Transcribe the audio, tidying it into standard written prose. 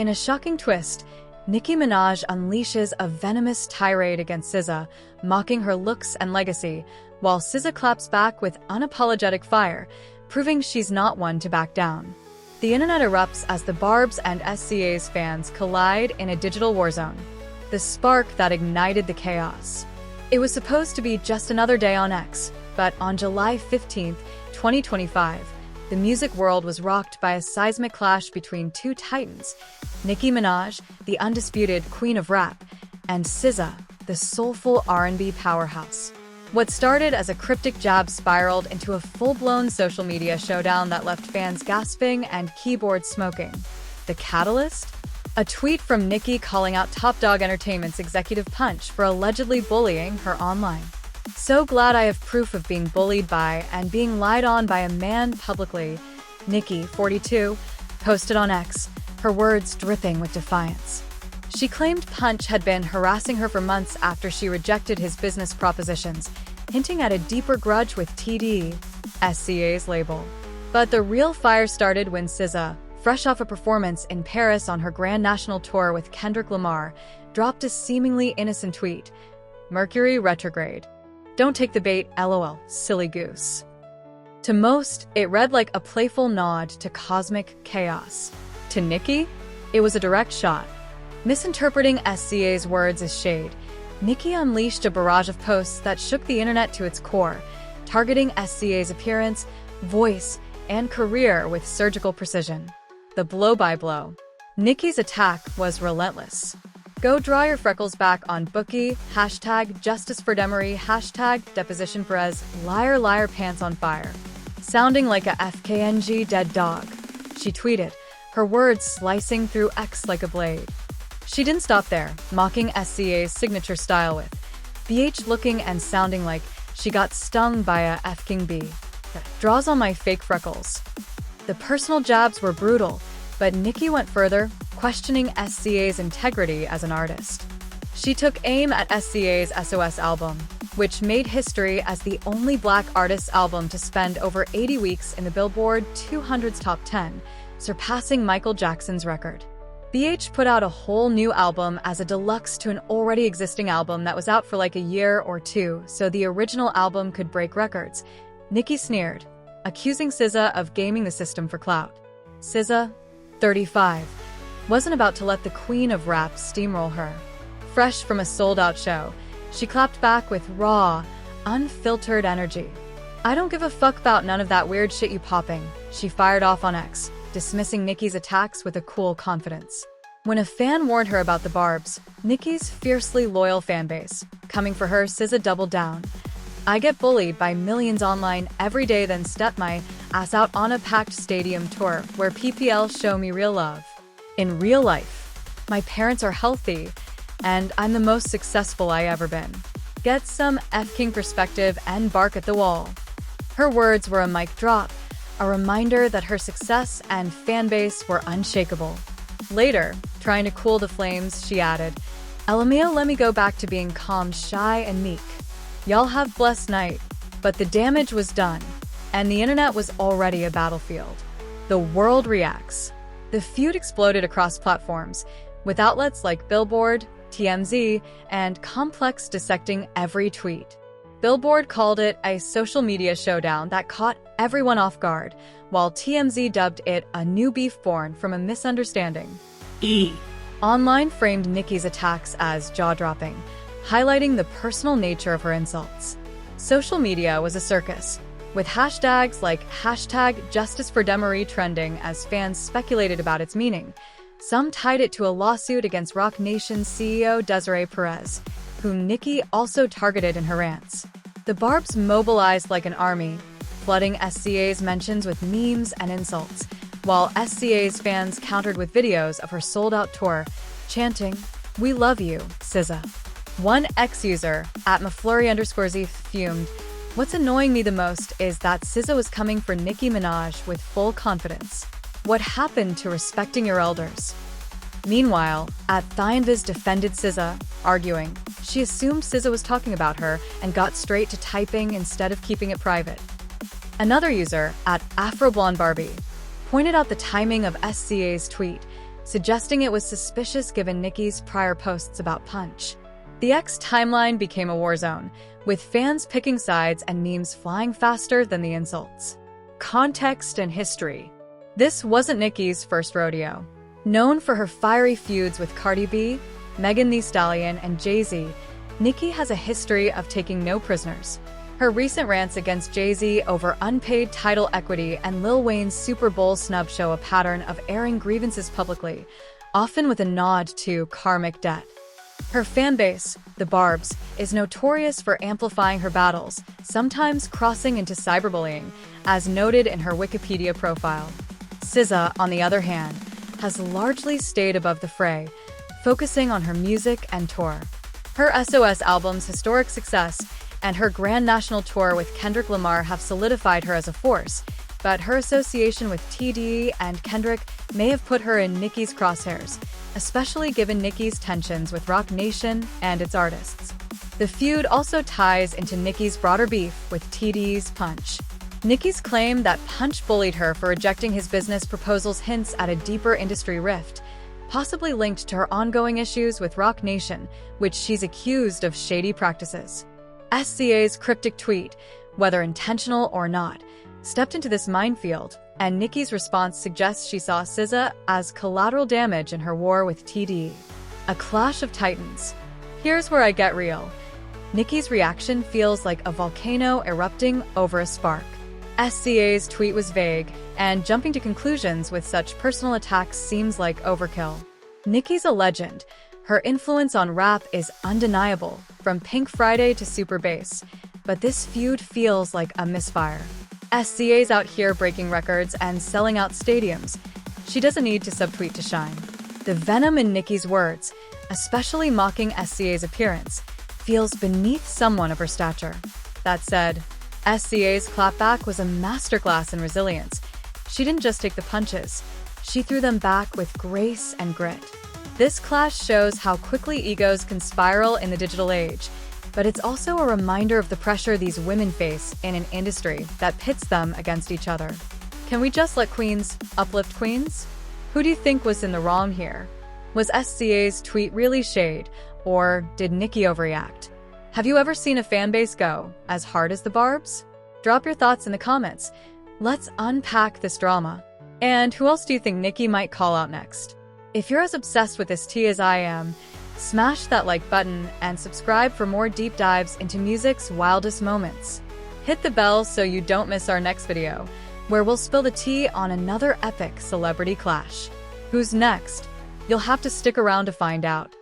In a shocking twist, Nicki Minaj unleashes a venomous tirade against SZA, mocking her looks and legacy, while SZA claps back with unapologetic fire, proving she's not one to back down. The internet erupts as the Barb's and SZA's fans collide in a digital war zone, the spark that ignited the chaos. It was supposed to be just another day on X, but on July 15, 2025, the music world was rocked by a seismic clash between two titans, Nicki Minaj, the undisputed queen of rap, and SZA, the soulful R&B powerhouse. What started as a cryptic jab spiraled into a full-blown social media showdown that left fans gasping and keyboards smoking. The catalyst? A tweet from Nicki calling out Top Dog Entertainment's executive Punch for allegedly bullying her online. "So glad I have proof of being bullied by and being lied on by a man publicly," Nicki, 42, posted on X, her words dripping with defiance. She claimed Punch had been harassing her for months after she rejected his business propositions, hinting at a deeper grudge with TD, SZA's label. But the real fire started when SZA, fresh off a performance in Paris on her Grand National Tour with Kendrick Lamar, dropped a seemingly innocent tweet, "Mercury retrograde. Don't take the bait, lol, silly goose." To most, it read like a playful nod to cosmic chaos. To Nicki, it was a direct shot. Misinterpreting SZA's words as shade, Nicki unleashed a barrage of posts that shook the internet to its core, targeting SZA's appearance, voice, and career with surgical precision. The blow-by-blow. Nicki's attack was relentless. "Go draw your freckles back on Bookie, #Justice for Demery, #Deposition Perez, liar liar pants on fire." Sounding like a FKNG dead dog, she tweeted, her words slicing through X like a blade. She didn't stop there, mocking SZA's signature style with BH looking and sounding like she got stung by a F-King bee. "Draws on my fake freckles." The personal jabs were brutal, but Nicki went further, questioning SZA's integrity as an artist. She took aim at SZA's SOS album, which made history as the only Black artist's album to spend over 80 weeks in the Billboard 200's top 10, surpassing Michael Jackson's record. BH put out a whole new album as a deluxe to an already existing album that was out for like a year or two, so the original album could break records. Nicki sneered, accusing SZA of gaming the system for clout. SZA, 35, wasn't about to let the queen of rap steamroll her. Fresh from a sold-out show, she clapped back with raw, unfiltered energy. "I don't give a fuck about none of that weird shit you popping," she fired off on X, dismissing Nicki's attacks with a cool confidence. When a fan warned her about the Barbs, Nicki's fiercely loyal fanbase, coming for her, SZA doubled down. "I get bullied by millions online every day, then step my ass out on a packed stadium tour where PPL show me real love. In real life, my parents are healthy, and I'm the most successful I ever been. Get some F-King perspective and bark at the wall." Her words were a mic drop, a reminder that her success and fanbase were unshakable. Later, trying to cool the flames, she added, "LMAO, let me go back to being calm, shy, and meek. Y'all have blessed night." But the damage was done, and the internet was already a battlefield. The world reacts. The feud exploded across platforms, with outlets like Billboard, TMZ, and Complex dissecting every tweet. Billboard called it a social media showdown that caught everyone off guard, while TMZ dubbed it a new beef born from a misunderstanding. Online framed Nicki's attacks as jaw-dropping, highlighting the personal nature of her insults. Social media was a circus, with hashtags like #Justice for Demery trending as fans speculated about its meaning. Some tied it to a lawsuit against Roc Nation's CEO Desiree Perez, whom Nicki also targeted in her rants. The Barbs mobilized like an army, flooding SZA's mentions with memes and insults, while SZA's fans countered with videos of her sold-out tour, chanting, "We love you, SZA." One X-user, @Maflurry_Z, fumed, "What's annoying me the most is that SZA was coming for Nicki Minaj with full confidence. What happened to respecting your elders?" Meanwhile, @ThionViz defended SZA, arguing she assumed SZA was talking about her and got straight to typing instead of keeping it private. Another user, @AfroBlondeBarbie, pointed out the timing of SZA's tweet, suggesting it was suspicious given Nicki's prior posts about Punch. The X timeline became a war zone, with fans picking sides and memes flying faster than the insults. Context and history. This wasn't Nicki's first rodeo. Known for her fiery feuds with Cardi B, Megan Thee Stallion, and Jay-Z, Nicki has a history of taking no prisoners. Her recent rants against Jay-Z over unpaid title equity and Lil Wayne's Super Bowl snub show a pattern of airing grievances publicly, often with a nod to karmic debt. Her fanbase, the Barbs, is notorious for amplifying her battles, sometimes crossing into cyberbullying, as noted in her Wikipedia profile. SZA, on the other hand, has largely stayed above the fray, focusing on her music and tour. Her SOS album's historic success and her grand national tour with Kendrick Lamar have solidified her as a force, but her association with TDE and Kendrick may have put her in Nicki's crosshairs, especially given Nicki's tensions with Roc Nation and its artists. The feud also ties into Nicki's broader beef with TDE's Punch. Nicki's claim that Punch bullied her for rejecting his business proposals hints at a deeper industry rift, possibly linked to her ongoing issues with Roc Nation, which she's accused of shady practices. SZA's cryptic tweet, whether intentional or not, stepped into this minefield, and Nicki's response suggests she saw SZA as collateral damage in her war with TDE. A clash of titans. Here's where I get real. Nicki's reaction feels like a volcano erupting over a spark. SZA's tweet was vague, and jumping to conclusions with such personal attacks seems like overkill. Nicki's a legend. Her influence on rap is undeniable, from Pink Friday to Super Bass, but this feud feels like a misfire. SZA's out here breaking records and selling out stadiums. She doesn't need to subtweet to shine. The venom in Nicki's words, especially mocking SZA's appearance, feels beneath someone of her stature. That said, SZA's clapback was a masterclass in resilience. She didn't just take the punches, she threw them back with grace and grit. This clash shows how quickly egos can spiral in the digital age, but it's also a reminder of the pressure these women face in an industry that pits them against each other. Can we just let queens uplift queens? Who do you think was in the wrong here? Was SZA's tweet really shade, or did Nicki overreact? Have you ever seen a fanbase go as hard as the Barbs? Drop your thoughts in the comments. Let's unpack this drama. And who else do you think Nicki might call out next? If you're as obsessed with this tea as I am, smash that like button and subscribe for more deep dives into music's wildest moments. Hit the bell so you don't miss our next video, where we'll spill the tea on another epic celebrity clash. Who's next? You'll have to stick around to find out.